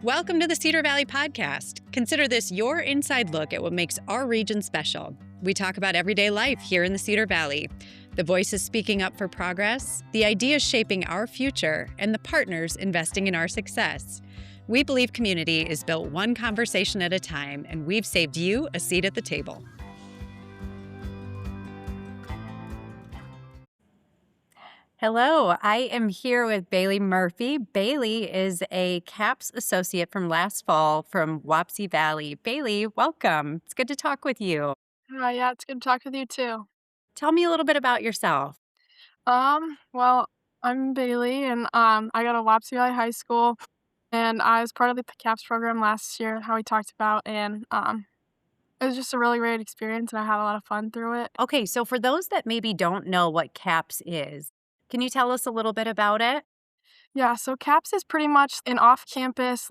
Welcome to the Cedar Valley Podcast. Consider this your inside look at what makes our region special. We talk about everyday life here in the Cedar Valley, the voices speaking up for progress, the ideas shaping our future, and the partners investing in our success. We believe community is built one conversation at a time, and we've saved you a seat at the table. Hello, I am here with Bailey Murphy. Bailey is a CAPS associate from last fall from Waterloo Valley. Bailey, welcome. It's good to talk with you. Yeah, it's good to talk with you too. Tell me a little bit about yourself. Well, I'm Bailey, and I go to Waterloo Valley High School, and I was part of the CAPS program last year, how we talked about, and it was just a really great experience, and I had a lot of fun through it. Okay, so for those that maybe don't know what CAPS is, can you tell us a little bit about it? Yeah, so CAPS is pretty much an off-campus,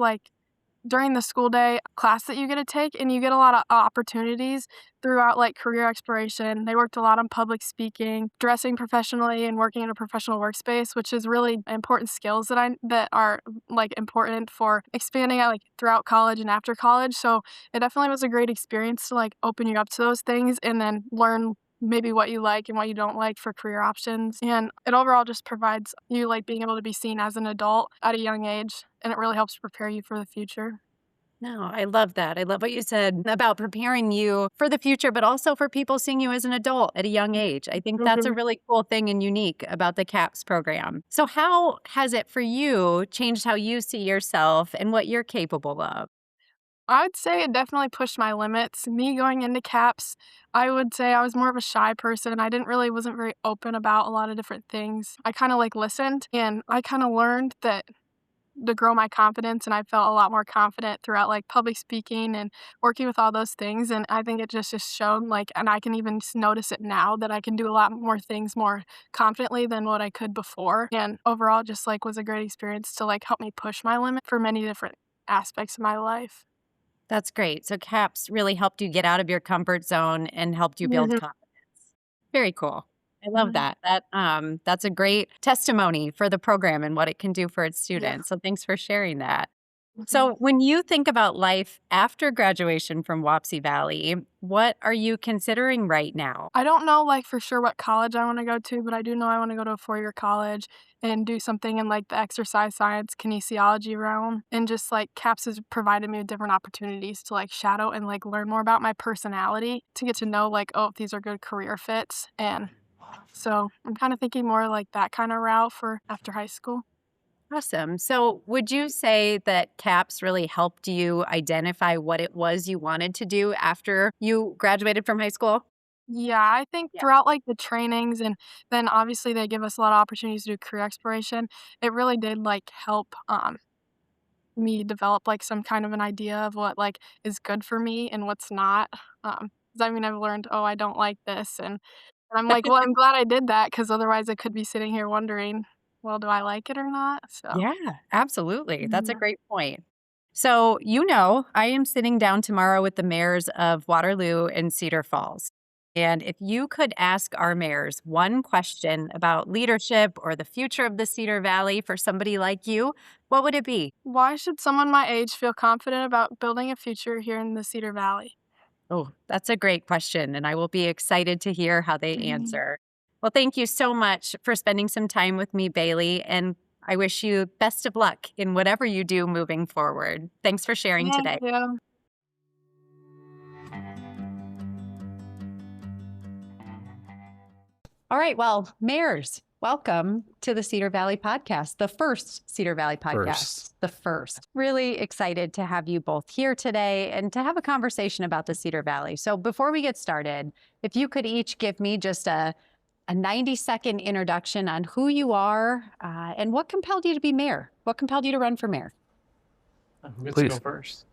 during the school day class that you get to take, and you get a lot of opportunities throughout career exploration. They worked a lot on public speaking, dressing professionally, and working in a professional workspace, which is really important skills that are important for expanding out throughout college and after college. So it definitely was a great experience to open you up to those things and then learn maybe what you like and what you don't like for career options. And it overall just provides you being able to be seen as an adult at a young age, and it really helps prepare you for the future. No, I love that. I love what you said about preparing you for the future, but also for people seeing you as an adult at a young age. I think that's a really cool thing and unique about the CAPS program. So how has it for you changed how you see yourself and what you're capable of? I would say it definitely pushed my limits. Me going into CAPS, I would say I was more of a shy person. Wasn't very open about a lot of different things. I kind of listened, and I kind of learned that to grow my confidence, and I felt a lot more confident throughout public speaking and working with all those things. And I think it just shown and I can even notice it now that I can do a lot more things more confidently than what I could before. And overall just was a great experience to help me push my limit for many different aspects of my life. That's great. So CAPS really helped you get out of your comfort zone and helped you build confidence. Very cool. I love that. That's a great testimony for the program and what it can do for its students. So thanks for sharing that. So when you think about life after graduation from Waterloo Valley, what are you considering right now? I don't know for sure what college I want to go to, but I do know I want to go to a 4-year college and do something in the exercise science, kinesiology realm. And just CAPS has provided me with different opportunities to shadow and learn more about my personality, to get to know if these are good career fits. And so I'm kind of thinking more that kind of route for after high school. Awesome. So would you say that CAPS really helped you identify what it was you wanted to do after you graduated from high school? Yeah, I think throughout the trainings, and then obviously they give us a lot of opportunities to do career exploration. It really did help me develop some kind of an idea of what is good for me and what's not. 'Cause I've learned, oh, I don't like this, and I'm well, I'm glad I did that, because otherwise I could be sitting here wondering, well, do I like it or not? So Yeah, absolutely. That's a yeah. great point. So, I am sitting down tomorrow with the mayors of Waterloo and Cedar Falls. And if you could ask our mayors one question about leadership or the future of the Cedar Valley for somebody like you, what would it be? Why should someone my age feel confident about building a future here in the Cedar Valley? Oh, that's a great question, and I will be excited to hear how they Mhm. answer. Well, thank you so much for spending some time with me, Bailey, and I wish you best of luck in whatever you do moving forward. Thanks for sharing Thank today. you. All right, well, mayors, welcome to the Cedar Valley Podcast, the first Cedar Valley Podcast. The first. Really excited to have you both here today and to have a conversation about the Cedar Valley. So before we get started, if you could each give me just a 90-second introduction on who you are and what compelled you to be mayor. What compelled you to run for mayor? Who gets to go first?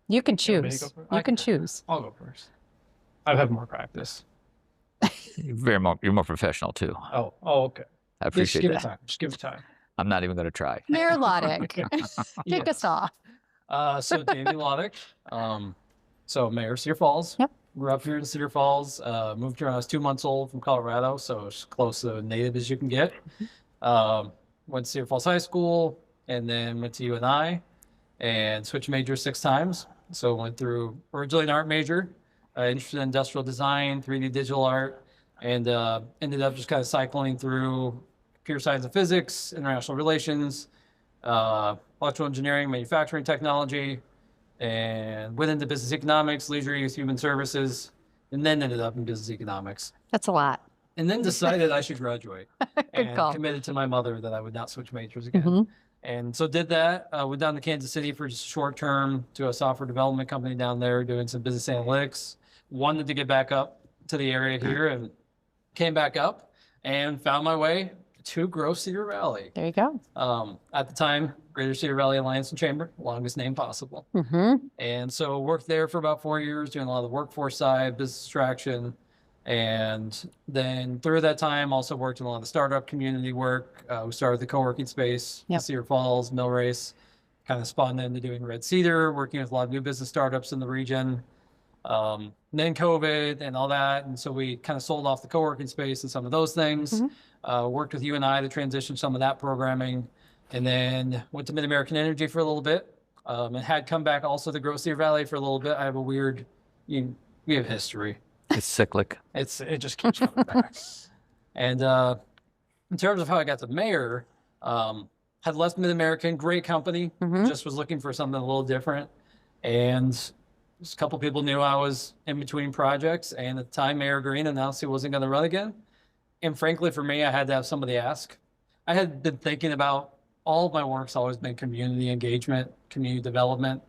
You can You want me to choose. go first? You can choose. I'll go first. I have more practice. You're more professional too. Oh, okay. I appreciate Just give that. it time. Just give it time. I'm not even going to try. Mayor Loddick, kick Yes. us off. So Davey Loddick, so Mayor Cedar Falls. Yep. Grew up here in Cedar Falls. Moved here when I was 2 months old from Colorado, so as close to native as you can get. Went to Cedar Falls High School, and then went to UNI, and switched majors 6 times. So went through originally an art major, interested in industrial design, 3D digital art, and ended up just kind of cycling through computer science and physics, international relations, electrical engineering, manufacturing technology, and went into business economics, leisure use, human services, and then ended up in business economics. That's a lot. And then decided I should graduate. And call. committed to my mother that I would not switch majors again. Mhm. And so did that. Went down to Kansas City for just short term to a software development company down there doing some business analytics. Wanted to get back up to the area here and came back up and found my way to grow Cedar Valley. There you go. At the time, Greater Cedar Valley Alliance and Chamber, longest name possible. Mm-hmm. And so worked there for about 4 years, doing a lot of the workforce side, business traction. And then through that time, also worked in a lot of the startup community work. We started the co-working space, Yep. Cedar Falls, Millrace, kind of spawned into doing Red Cedar, working with a lot of new business startups in the region. Then COVID and all that. And so we kind of sold off the co-working space and some of those things. Worked with UNI to transition some of that programming. And then went to Mid-American Energy for a little bit. And had come back also to grow Cedar Valley for a little bit. I have a weird, we have history. It's cyclic. It just keeps coming back. And in terms of how I got to mayor, had left Mid-American, great company, just was looking for something a little different. And just a couple people knew I was in between projects. And at the time, Mayor Green announced he wasn't going to run again. And frankly, for me, I had to have somebody ask. I had been thinking about all of my work's always been community engagement, community development.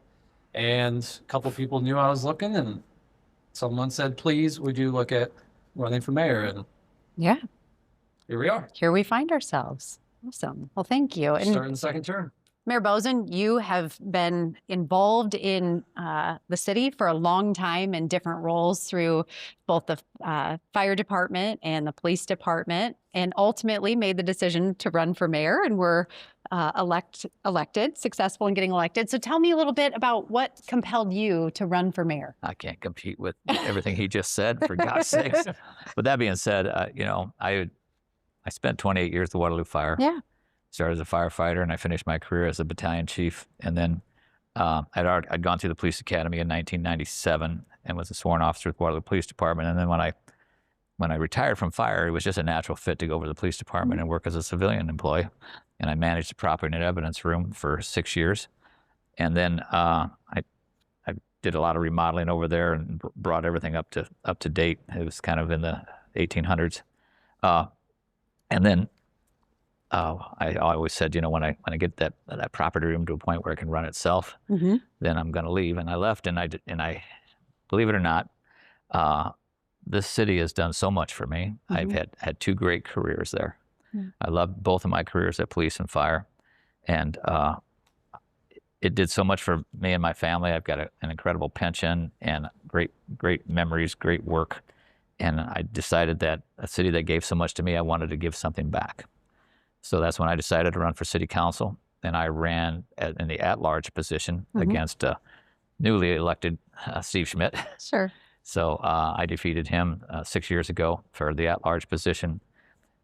And a couple people knew I was looking, and someone said, please, would you look at running for mayor? And Yeah. here we are, Here we find ourselves. Awesome. Well, thank you. And starting the second term. Mayor Bozen, you have been involved in the city for a long time in different roles through both the fire department and the police department, and ultimately made the decision to run for mayor and were elected, successful in getting elected. So tell me a little bit about what compelled you to run for mayor. I can't compete with everything he just said, for God's sakes. But that being said, I spent 28 years at the Waterloo Fire. Yeah. Started as a firefighter, and I finished my career as a battalion chief. And then I'd gone through the police academy in 1997 and was a sworn officer with the Waterloo Police Department. And then when I retired from fire, it was just a natural fit to go over to the police department and work as a civilian employee. And I managed the property and evidence room for 6 years. And then I did a lot of remodeling over there and brought everything up to date. It was kind of in the 1800s. And then I always said, when I get that property room to a point where it can run itself, then I'm going to leave. And I left, and I believe it or not, this city has done so much for me. I've had 2 great careers there. I loved both of my careers at police and fire, and it did so much for me and my family. I've got an incredible pension and great memories, great work. And I decided that a city that gave so much to me, I wanted to give something back. So that's when I decided to run for city council. And I ran in the at-large position against newly elected Steve Schmidt. Sure. So I defeated him 6 years ago for the at-large position.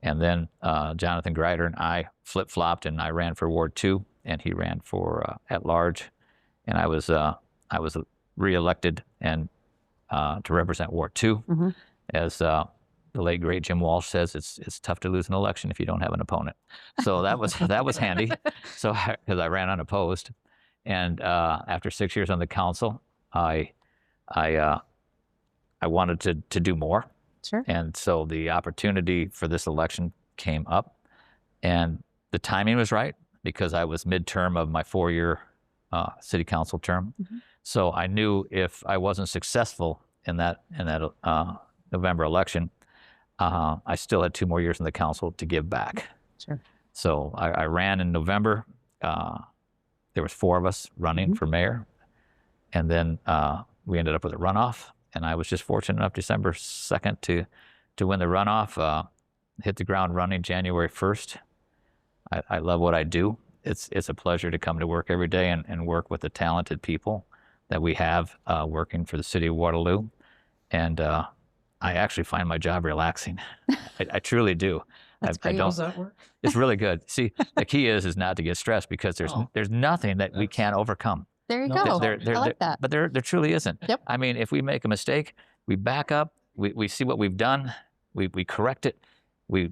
And then Jonathan Greider and I flip-flopped, and I ran for Ward 2, and he ran for at-large. And I was re-elected and to represent Ward 2. As the late great Jim Walsh says, it's tough to lose an election if you don't have an opponent. So that was handy. So because I ran unopposed, and after 6 years on the council, I wanted to do more. Sure. And so the opportunity for this election came up, and the timing was right because I was midterm of my 4-year city council term. So I knew if I wasn't successful in that November election, I still had 2 more years in the council to give back. Sure. So I ran in November. There was 4 of us running for mayor, and then we ended up with a runoff. And I was just fortunate enough December 2nd to win the runoff, hit the ground running January 1st. I love what I do. It's a pleasure to come to work every day and work with the talented people that we have working for the city of Waterloo. And I actually find my job relaxing. I truly do. That's I great. How don't. does that work? It's really good. See, the key is not to get stressed because there's nothing that we can't overcome. There you No, go. there- I like that. But there truly isn't. Yep. I mean, if we make a mistake, we back up, we see what we've done, we correct it, we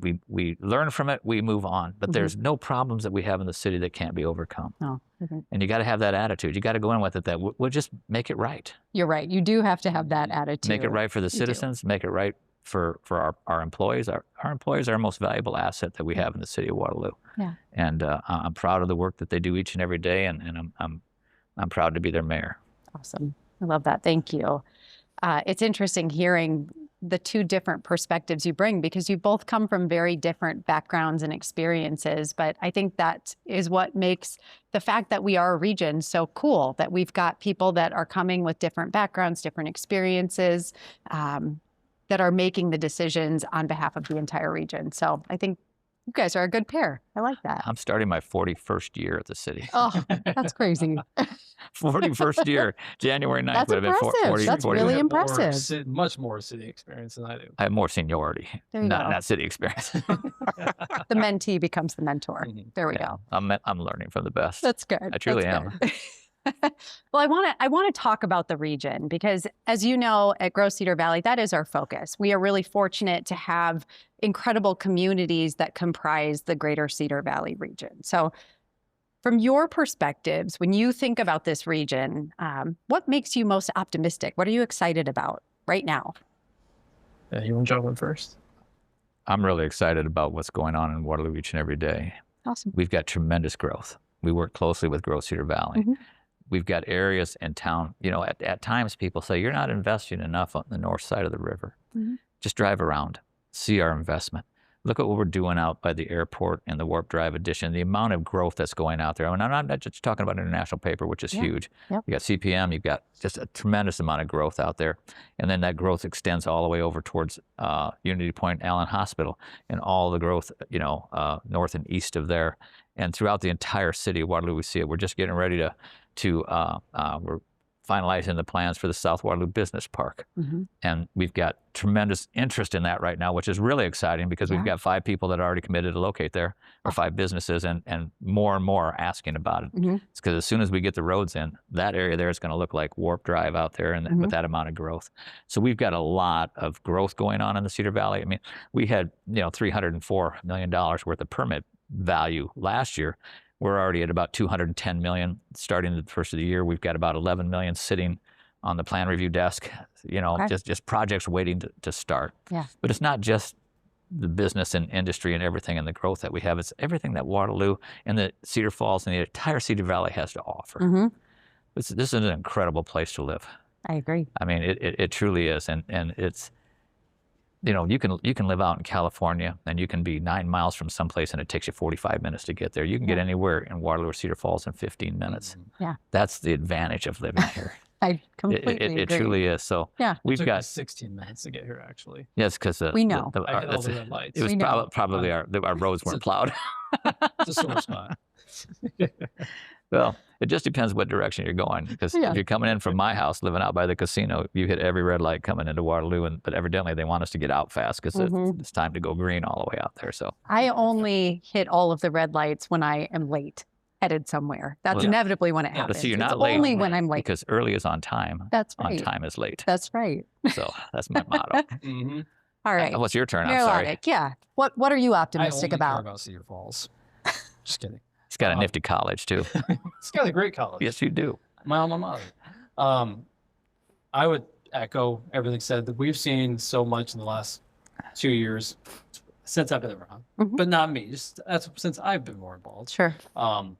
learn from it, we move on. But there's no problems that we have in the city that can't be overcome. Oh, And you got to have that attitude. You got to go in with it that we'll just make it right. you're right. You do have to have that attitude. Make it right for the citizens, make it right for our employees. Our employees are our most valuable asset that we have in the city of Waterloo. Yeah. And I'm proud of the work that they do each and every day, and I'm proud to be their mayor. Awesome. I love that. Thank you. It's interesting hearing the two different perspectives you bring because you both come from very different backgrounds and experiences. But I think that is what makes the fact that we are a region so cool, that we've got people that are coming with different backgrounds, different experiences, that are making the decisions on behalf of the entire region. So I think you guys are a good pair. I like that. I'm starting my 41st year at the city. Oh, that's crazy. 41st year, January 9th That's would have been impressive. 40. That's 40 really You have more impressive. much more city experience than I do. I have more seniority, There you go. not city experience. The mentee becomes the mentor. Mhm. There we Yeah, go. I'm learning from the best. That's good. I truly That's am. good. Well, I want to talk about the region because, as you know, at Grow Cedar Valley, that is our focus. We are really fortunate to have incredible communities that comprise the greater Cedar Valley region. So, from your perspectives, when you think about this region, what makes you most optimistic? What are you excited about right now? You want to jump in first? I'm really excited about what's going on in Waterloo each and every day. Awesome. We've got tremendous growth. We work closely with Grow Cedar Valley. Mhm. We've got areas in town, you know, at times people say, you're not investing enough on the north side of the river. Mhm. Just drive around, see our investment. Look at what we're doing out by the airport and the Warp Drive addition, the amount of growth that's going out there. I mean, I'm not just talking about International Paper, which is huge. Yep. You got CPM, you've got just a tremendous amount of growth out there. And then that growth extends all the way over towards Unity Point Allen Hospital and all the growth, you know, north and east of there. And throughout the entire city of Waterloo, we see it. We're just getting ready we're finalizing the plans for the South Waterloo Business Park. Mm-hmm. And we've got tremendous interest in that right now, which is really exciting because we've got 5 people that are already committed to locate there, or 5 businesses, and more are asking about it. Mm-hmm. It's because as soon as we get the roads in, that area there is going to look like Warp Drive out there, and with that amount of growth. So we've got a lot of growth going on in the Cedar Valley. I mean, we had, you know, $304 million worth of permit value last year. We're already at about $210 million starting the first of the year. We've got about $11 million sitting on the plan review desk, you know, just projects waiting to start. Yeah. But But it's not just the business and industry and everything and the growth that we have. It's everything that Waterloo and the Cedar Falls and the entire Cedar Valley has to offer. Mm-hmm. This is an incredible place to live. I agree. I mean, it truly is. And it's, you know, you can live out in California and you can be 9 miles from someplace and it takes you 45 minutes to get there. You can get anywhere in Waterloo or Cedar Falls in 15 minutes. Yeah. That's the advantage of living here. I completely It agree. truly is. So Yeah. we've Took me got, 16 minutes to get here, actually. yes, because We know. I hit all the red lights. it was We know. probably our roads weren't plowed. It's a sore spot. Well, it just depends what direction you're going. Because Yeah. if you're coming in from my house, living out by the casino, you hit every red light coming into Waterloo. But evidently they want us to get out fast because it's time to go green all the way out there. So I only hit all of the red lights when I am late, headed somewhere. That's Well, inevitably when it Yeah, but happens. see, you're It's not late only when I'm late. because early is on time. That's On right. time is late. That's right. So that's my motto. Mm-hmm. All right. What's your turn? I'm Mayor sorry. Loddick, yeah. What are you I optimistic only care about? about Cedar Falls. Just kidding. It's got a nifty college too. It's got a great college. Yes, you do. My alma mater. I would echo everything said. That we've seen so much in the last 2 years since I've been around, but not me. Just that's since I've been more involved. Sure.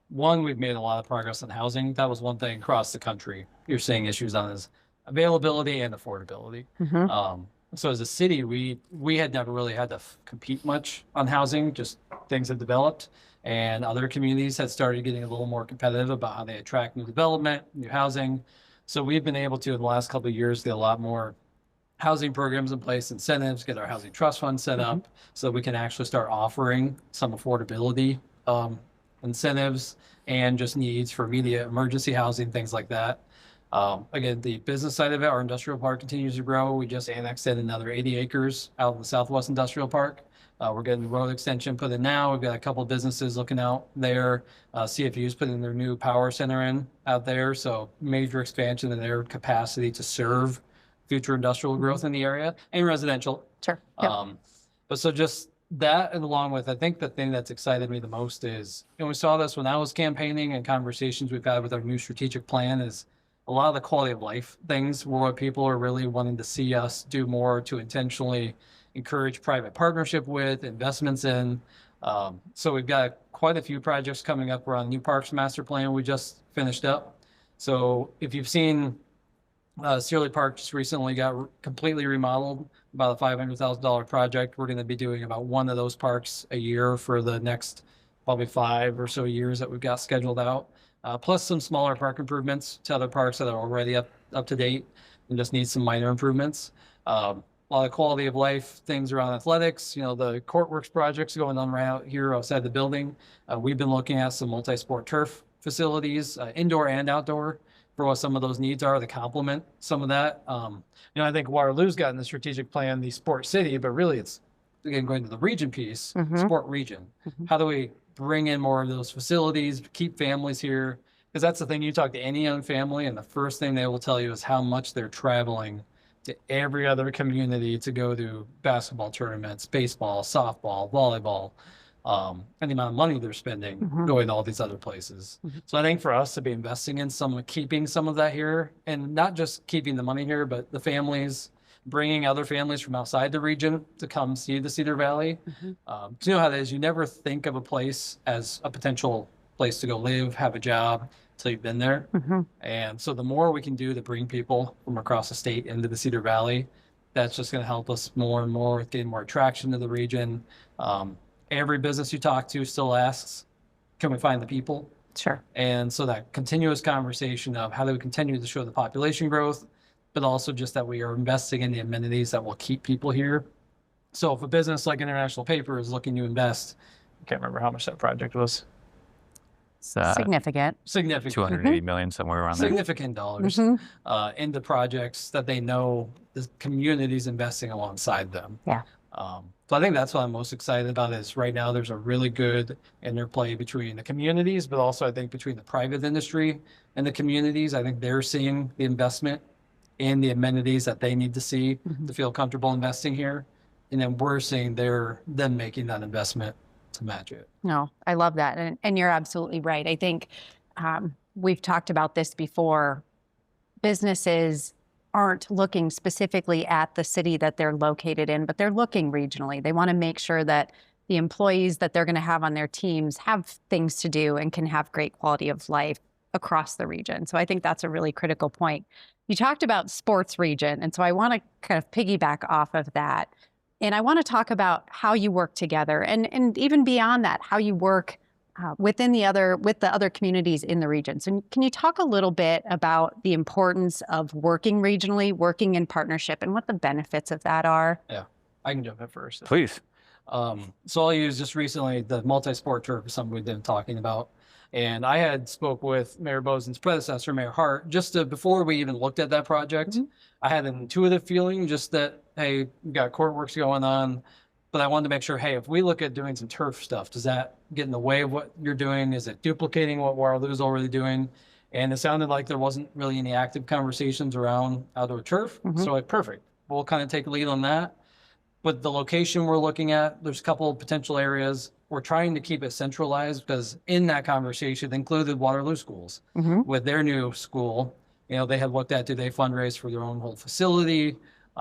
One, we've made a lot of progress on housing. That was one thing across the country. You're seeing issues on is availability and affordability. Mm-hmm. So as a city, we had never really had to compete much on housing. Just things have developed, and other communities had started getting a little more competitive about how they attract new development, new housing. So we've been able to, in the last couple of years, get a lot more housing programs in place, incentives, get our housing trust fund set up, so we can actually start offering some affordability incentives and just needs for immediate emergency housing, things like that. Again, the business side of it, our industrial park continues to grow. We just annexed in another 80 acres out in the Southwest Industrial Park. We're getting the road extension put in now. We've got a couple of businesses looking out there. CFU's putting their new power center in out there. So major expansion in their capacity to serve future industrial growth in the area and residential. Sure. Yep. But so just that, and along with, I think the thing that's excited me the most is, and we saw this when I was campaigning and conversations we've had with our new strategic plan, is a lot of the quality of life things were what people are really wanting to see us do more to intentionally encourage private partnership with, investments in. So we've got quite a few projects coming up. We're on New Parks Master Plan we just finished up. So if you've seen Searly Park just recently got completely remodeled, about a $500,000 project. We're going to be doing about one of those parks a year for the next probably 5 or so years that we've got scheduled out. Plus some smaller park improvements to other parks that are already up to date and just need some minor improvements. A lot of quality of life things around athletics. You know, the Courtworks projects going on right out here outside the building. We've been looking at some multi-sport turf facilities, indoor and outdoor, for what some of those needs are to complement some of that. You know, I think Waterloo's got in the strategic plan the sport city, but really it's, again, going to the region piece, sport region. How do we bring in more of those facilities, keep families here? Because that's the thing, you talk to any young family and the first thing they will tell you is how much they're traveling to every other community to go to basketball tournaments, baseball, softball, volleyball, and the amount of money they're spending going to all these other places. So I think for us to be investing in keeping some of that here, and not just keeping the money here, but the families, bringing other families from outside the region to come see the Cedar Valley. You know how it is, you never think of a place as a potential place to go live, have a job, until you've been there. And so the more we can do to bring people from across the state into the Cedar Valley, that's just going to help us more and more with getting more attraction to the region. Every business you talk to still asks, can we find the people? Sure. And so that continuous conversation of how do we continue to show the population growth, but also just that we are investing in the amenities that will keep people here. So if a business like International Paper is looking to invest, I can't remember how much that project was. Significant. 280 million, somewhere around there. Significant dollars into projects that they know the community's investing alongside them. Yeah. So I think that's what I'm most excited about is right now there's a really good interplay between the communities, but also I think between the private industry and the communities. I think they're seeing the investment in the amenities that they need to see to feel comfortable investing here. And then we're seeing them making that investment to match it. No, I love that. And you're absolutely right. I think we've talked about this before. Businesses aren't looking specifically at the city that they're located in, but they're looking regionally. They want to make sure that the employees that they're going to have on their teams have things to do and can have great quality of life across the region. So I think that's a really critical point. You talked about sports region, and so I want to kind of piggyback off of that. And I want to talk about how you work together and even beyond that, how you work with the other communities in the region. So can you talk a little bit about the importance of working regionally, working in partnership, and what the benefits of that are? Yeah, I can jump in first. Please. So I'll use just recently the multi-sport turf is something we've been talking about. And I had spoke with Mayor Bozen's predecessor, Mayor Hart, before we even looked at that project. I had an intuitive feeling just that, hey, we've got Courtworks going on, but I wanted to make sure, hey, if we look at doing some turf stuff, does that get in the way of what you're doing? Is it duplicating what Waterloo's already doing? And it sounded like there wasn't really any active conversations around outdoor turf. So perfect. We'll kind of take a lead on that. But the location we're looking at, there's a couple of potential areas. We're trying to keep it centralized because in that conversation included Waterloo schools with their new school. You know, they had looked at, do they fundraise for their own whole facility?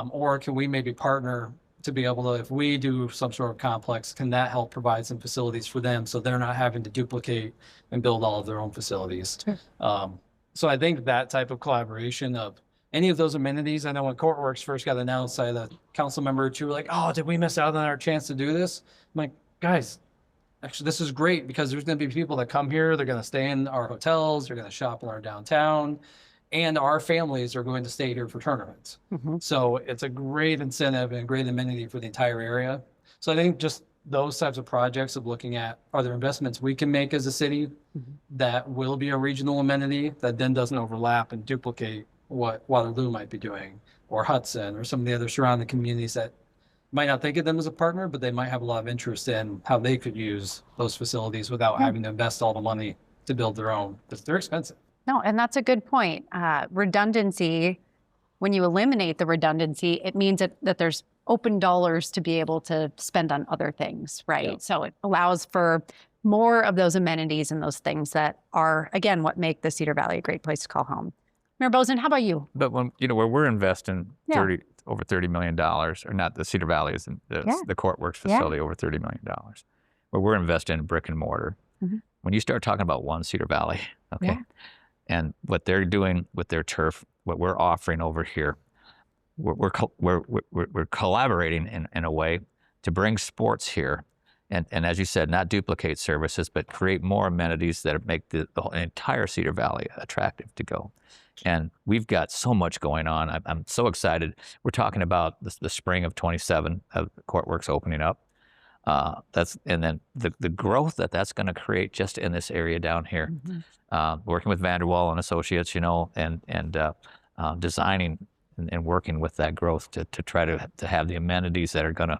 Or can we maybe partner to be able to, if we do some sort of complex, can that help provide some facilities for them so they're not having to duplicate and build all of their own facilities? So I think that type of collaboration of any of those amenities, I know when Courtworks first got announced, I had a council member or two were like, oh, did we miss out on our chance to do this? I'm like, guys, actually, this is great because there's going to be people that come here, they're going to stay in our hotels, they're going to shop in our downtown, and our families are going to stay here for tournaments. So it's a great incentive and a great amenity for the entire area. So I think just those types of projects of looking at, are there investments we can make as a city that will be a regional amenity that then doesn't overlap and duplicate what Waterloo might be doing, or Hudson, or some of the other surrounding communities that might not think of them as a partner, but they might have a lot of interest in how they could use those facilities without having to invest all the money to build their own, because they're expensive. No, and that's a good point. Redundancy, when you eliminate the redundancy, it means that there's open dollars to be able to spend on other things, right? Yeah. So it allows for more of those amenities and those things that are, again, what make the Cedar Valley a great place to call home. Mayor Bozen, how about you? But when, where we're investing over $30 million, or not the Cedar Valley, is the Court Works facility, over $30 million, where we're investing in brick and mortar. When you start talking about One Cedar Valley, and what they're doing with their turf, what we're offering over here, we're collaborating in a way to bring sports here, and as you said, not duplicate services, but create more amenities that make the entire Cedar Valley attractive to go. And we've got so much going on. I'm so excited. We're talking about the spring of 27 of the Court Works opening up. And then the growth that's going to create just in this area down here. Working with Vanderwall and Associates, and designing and working with that growth to try to have the amenities that are going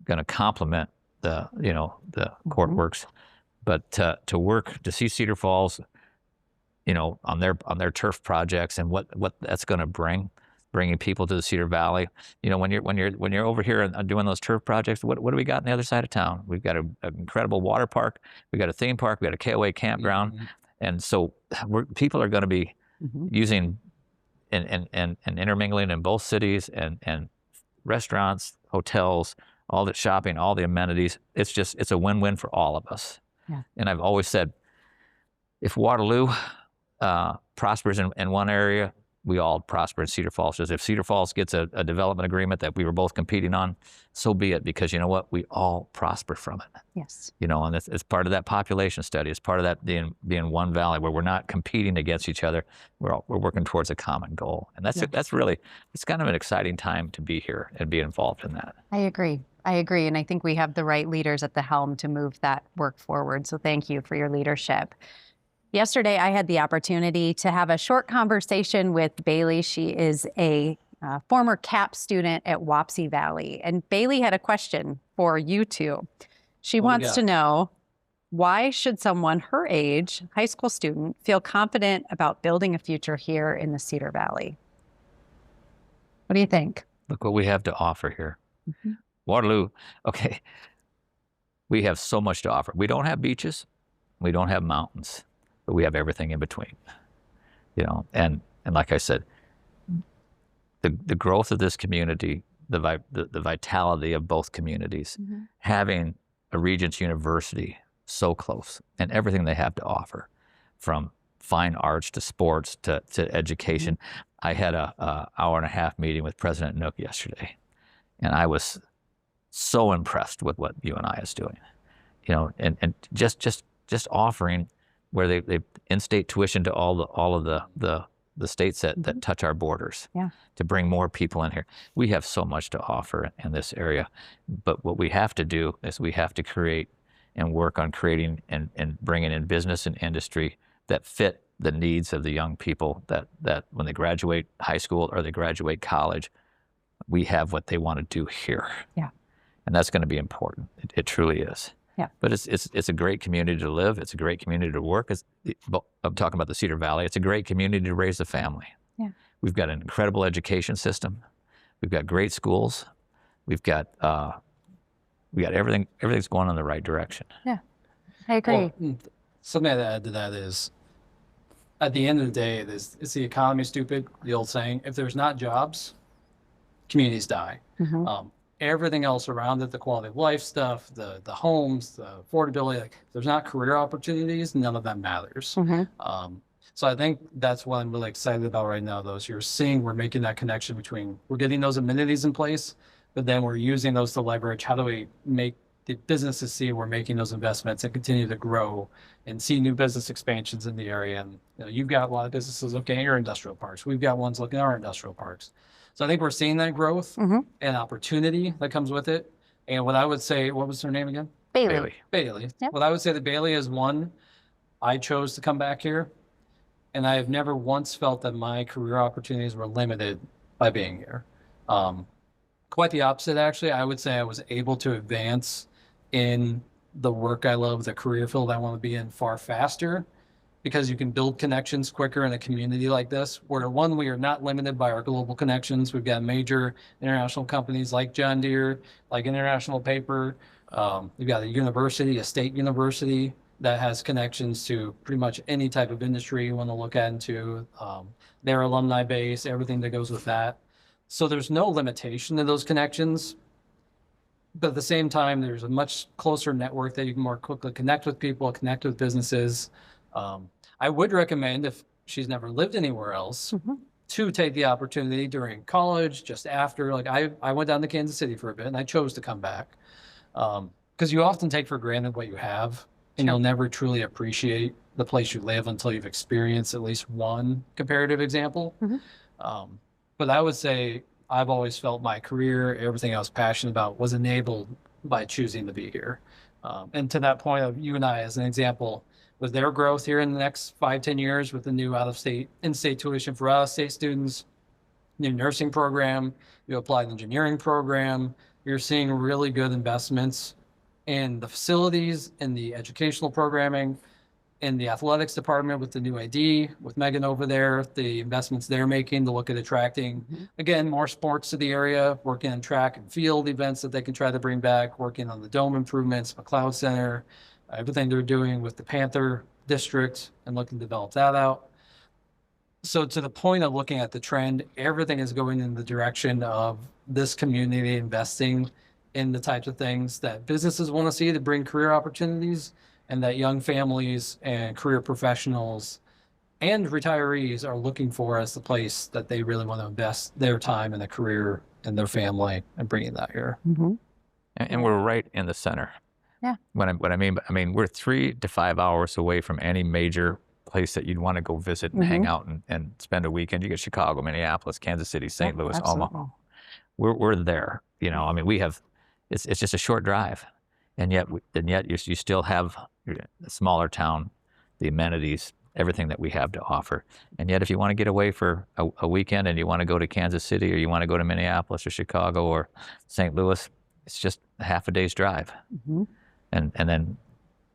to complement the Court Works, but to work to see Cedar Falls, on their turf projects and what that's going to bringing people to the Cedar Valley. When you're over here and doing those turf projects, what do we got on the other side of town? We've got an incredible water park, we got a theme park, we got a KOA campground, and so people are going to be using and intermingling in both cities, and restaurants, hotels, all the shopping, all the amenities. It's a win-win for all of us. Yeah. And I've always said, if Waterloo prospers in one area, we all prosper in Cedar Falls. Just if Cedar Falls gets a development agreement that we were both competing on, so be it, because you know what? We all prosper from it. Yes. And it's part of that population study. It's part of that being one valley where we're not competing against each other. We're working towards a common goal. And that's really, it's kind of an exciting time to be here and be involved in that. I agree. And I think we have the right leaders at the helm to move that work forward. So thank you for your leadership. Yesterday, I had the opportunity to have a short conversation with Bailey. She is a former CAP student at Wapsie Valley. And Bailey had a question for you two. She wants to know, why should someone her age, high school student, feel confident about building a future here in the Cedar Valley? What do you think? Look what we have to offer here. Waterloo, we have so much to offer. We don't have beaches. We don't have mountains. But we have everything in between, and like I said, the growth of this community, the vitality of both communities, having a Regents University so close, and everything they have to offer, from fine arts to sports to education. I had a hour-and-a-half meeting with President Nook yesterday, and I was so impressed with what UNI is doing, and just offering, where they in-state tuition to all of the states that touch our borders, to bring more people in here. We have so much to offer in this area, but what we have to do is we have to create and work on creating and bringing in business and industry that fit the needs of the young people, that when they graduate high school or they graduate college, we have what they want to do here. Yeah. And that's going to be important. It truly is. Yeah. But it's a great community to live. It's a great community to work. I'm talking about the Cedar Valley. It's a great community to raise a family. Yeah. We've got an incredible education system. We've got great schools. We've got everything. Everything's going in the right direction. Yeah, I agree. Well, something to add to that is, at the end of the day, it's the economy, stupid, the old saying. If there's not jobs, communities die. Everything else around it, the quality of life stuff, the homes, the affordability, if there's not career opportunities, none of that matters. So I think that's what I'm really excited about right now, though, is you're seeing we're making that connection between, we're getting those amenities in place, but then we're using those to leverage. How do we make the businesses see we're making those investments and continue to grow and see new business expansions in the area? And you've got a lot of businesses looking at your industrial parks. We've got ones looking at our industrial parks. So I think we're seeing that growth and opportunity that comes with it. And what I would say, what was her name again? Bailey. Yep. What I would say that Bailey is one, I chose to come back here, and I have never once felt that my career opportunities were limited by being here. Quite the opposite, actually. I would say I was able to advance in the work I love, the career field I want to be in far faster, because you can build connections quicker in a community like this, where one, we are not limited by our global connections. We've got major international companies like John Deere, like International Paper. We've got a university, a state university that has connections to pretty much any type of industry you want to look at into their alumni base, everything that goes with that. So there's no limitation to those connections. But at the same time, there's a much closer network that you can more quickly connect with people, connect with businesses. I would recommend, if she's never lived anywhere else, to take the opportunity during college, just after. Like I went down to Kansas City for a bit and I chose to come back. Because you often take for granted what you have, and you'll never truly appreciate the place you live until you've experienced at least one comparative example. But I would say I've always felt my career, everything I was passionate about, was enabled by choosing to be here. And to that point of you and I, as an example, with their growth here in the next 5-10 years, with the new out-of-state, in-state tuition for out-of-state students, new nursing program, new applied engineering program, you're seeing really good investments in the facilities, in the educational programming, in the athletics department with the new AD, with Megan over there, the investments they're making to look at attracting, again, more sports to the area, working on track and field events that they can try to bring back, working on the dome improvements, McLeod Center, everything they're doing with the Panther district and looking to develop that out. So to the point of looking at the trend, everything is going in the direction of this community investing in the types of things that businesses want to see to bring career opportunities, and that young families and career professionals and retirees are looking for as the place that they really want to invest their time and their career and their family, and bringing that here. And we're right in the center. Yeah. What I mean, we're 3 to 5 hours away from any major place that you'd want to go visit and hang out and spend a weekend. You get Chicago, Minneapolis, Kansas City, St. Louis, Omaha. We're there. You know, I mean, we have. It's just a short drive, and yet you still have a smaller town, the amenities, everything that we have to offer. And yet, if you want to get away for a weekend and you want to go to Kansas City, or you want to go to Minneapolis or Chicago or St. Louis, it's just a half a day's drive. And then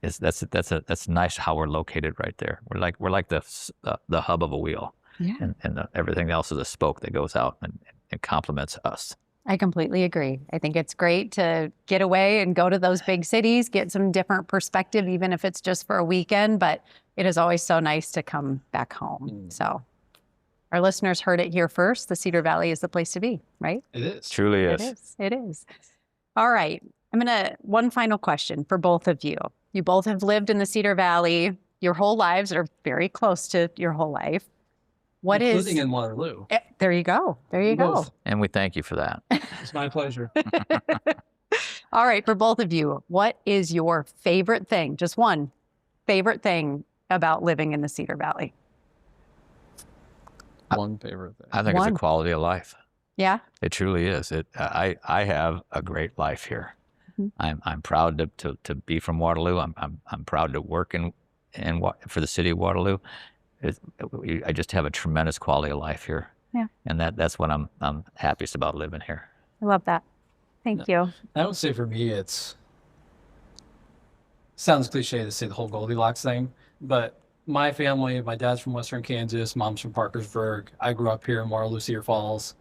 that's nice how we're located right there. We're like the hub of a wheel, and everything else is a spoke that goes out and complements us. I completely agree. I think it's great to get away and go to those big cities, get some different perspective, even if it's just for a weekend, but it is always so nice to come back home. So our listeners heard it here first. The Cedar Valley is the place to be, right? It is. Truly is. It is. All right. One final question for both of you. You both have lived in the Cedar Valley your whole lives, or very close to your whole life. Including in Waterloo. There you go. There you go. And we thank you for that. It's my pleasure. All right, for both of you, what is your favorite thing? Just one favorite thing about living in the Cedar Valley? One favorite thing. I think it's a quality of life. Yeah, it truly is. I have a great life here. I'm proud to be from Waterloo. I'm proud to work for the city of Waterloo. I just have a tremendous quality of life here. Yeah. And that's what I'm happiest about living here. I love that. Thank you. I would say for me, sounds cliche to say the whole Goldilocks thing, but my family, my dad's from Western Kansas, mom's from Parkersburg. I grew up here in Waterloo, Cedar Falls,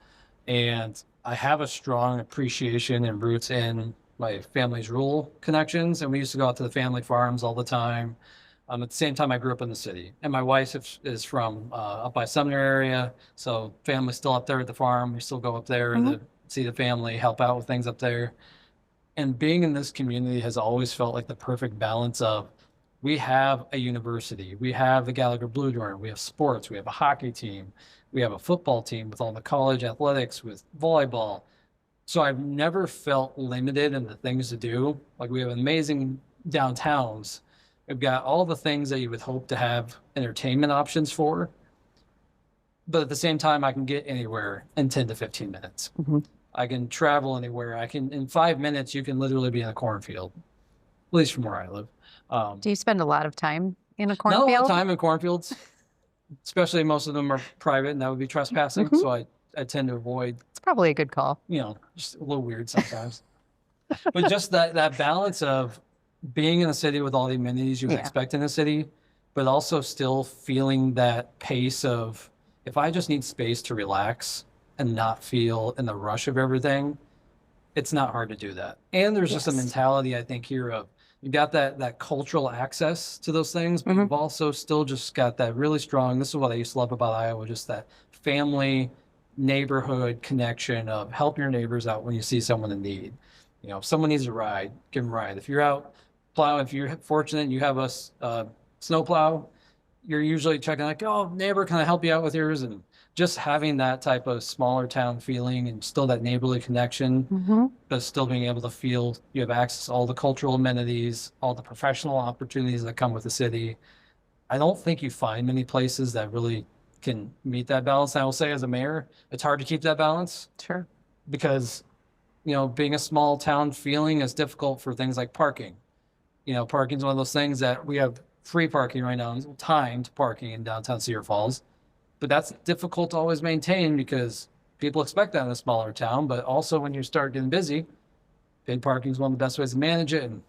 and I have a strong appreciation and roots in my family's rural connections. And we used to go out to the family farms all the time. At the same time, I grew up in the city, and my wife is from up by Sumner area, so family's still up there at the farm. We still go up there to see the family, help out with things up there. And being in this community has always felt like the perfect balance of, we have a university, we have the Gallagher Blue Dorn, we have sports, we have a hockey team, we have a football team with all the college athletics, with volleyball. So I've never felt limited in the things to do. Like, we have amazing downtowns. We've got all the things that you would hope to have entertainment options for. But at the same time, I can get anywhere in 10 to 15 minutes. I can travel anywhere. In 5 minutes, you can literally be in a cornfield, at least from where I live. Do you spend a lot of time in a cornfield? Not a lot of time in cornfields, especially most of them are private, and that would be trespassing. So I tend to avoid Probably a good call. Just a little weird sometimes. But just that balance of being in a city with all the amenities you would expect in a city, but also still feeling that pace of, if I just need space to relax and not feel in the rush of everything, it's not hard to do that. And there's just a mentality, I think, here of, you got that cultural access to those things, but you've also still just got that really strong, this is what I used to love about Iowa, just that family, neighborhood connection of help your neighbors out when you see someone in need. If someone needs a ride, give them a ride. If you're out plowing, if you're fortunate and you have a snow plow, you're usually checking like, oh, neighbor, can I help you out with yours? And just having that type of smaller town feeling and still that neighborly connection, but still being able to feel you have access to all the cultural amenities, all the professional opportunities that come with the city. I don't think you find many places that really can meet that balance. And I will say, as a mayor, it's hard to keep that balance. Sure. Because, being a small town feeling is difficult for things like parking. Parking is one of those things that we have free parking right now, timed parking in downtown Cedar Falls. But that's difficult to always maintain because people expect that in a smaller town. But also when you start getting busy, paid parking is one of the best ways to manage it. And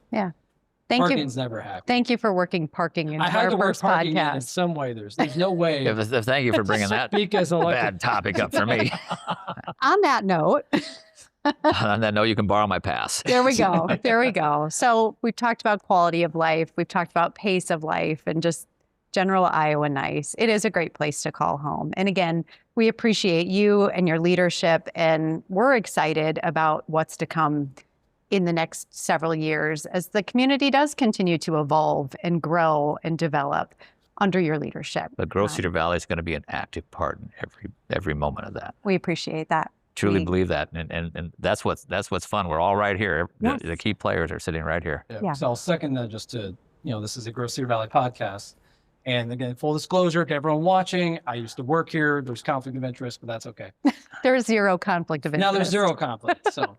parking's never happy. Thank you for working parking into I had our to work first parking in podcast. some way. There's no way. Thank you for bringing that bad topic up for me. On that note, On that note, you can borrow my pass. There we go. There we go. So we've talked about quality of life. We've talked about pace of life and just general Iowa nice. It is a great place to call home. And again, we appreciate you and your leadership, and we're excited about what's to come in the next several years as the community does continue to evolve and grow and develop under your leadership. But Grow Cedar Valley is going to be an active part in every moment of that. We appreciate that. Truly believe that, and that's what's fun. We're all right here. Yes. The key players are sitting right here. Yeah. So I'll second that. Just to this is a Grow Cedar Valley podcast, and again, full disclosure to everyone watching, I used to work here. There's conflict of interest, but that's okay. There's zero conflict of interest. Now there's zero conflict. So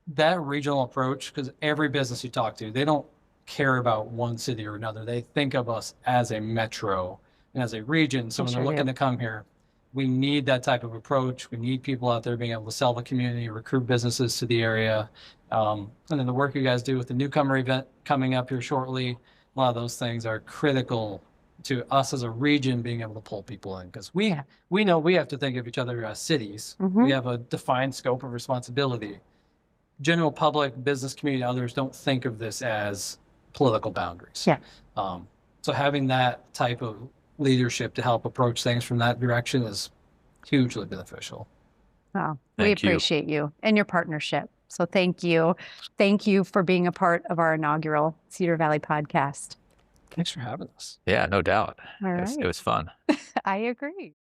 that regional approach, because every business you talk to, they don't care about one city or another. They think of us as a metro and as a region. So when they're looking to come here, we need that type of approach. We need people out there being able to sell the community, recruit businesses to the area. And then the work you guys do with the newcomer event coming up here shortly, a lot of those things are critical to us as a region being able to pull people in, because we know we have to think of each other as cities. We have a defined scope of responsibility. General public, business community, others don't think of this as political boundaries. So having that type of leadership to help approach things from that direction is hugely beneficial. Wow. We appreciate you and your partnership. So thank you. Thank you for being a part of our inaugural Cedar Valley podcast. Thanks for having us. Yeah, no doubt. All right. It was fun. I agree.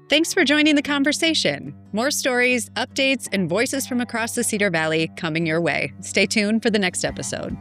Thanks for joining the conversation. More stories, updates, and voices from across the Cedar Valley coming your way. Stay tuned for the next episode.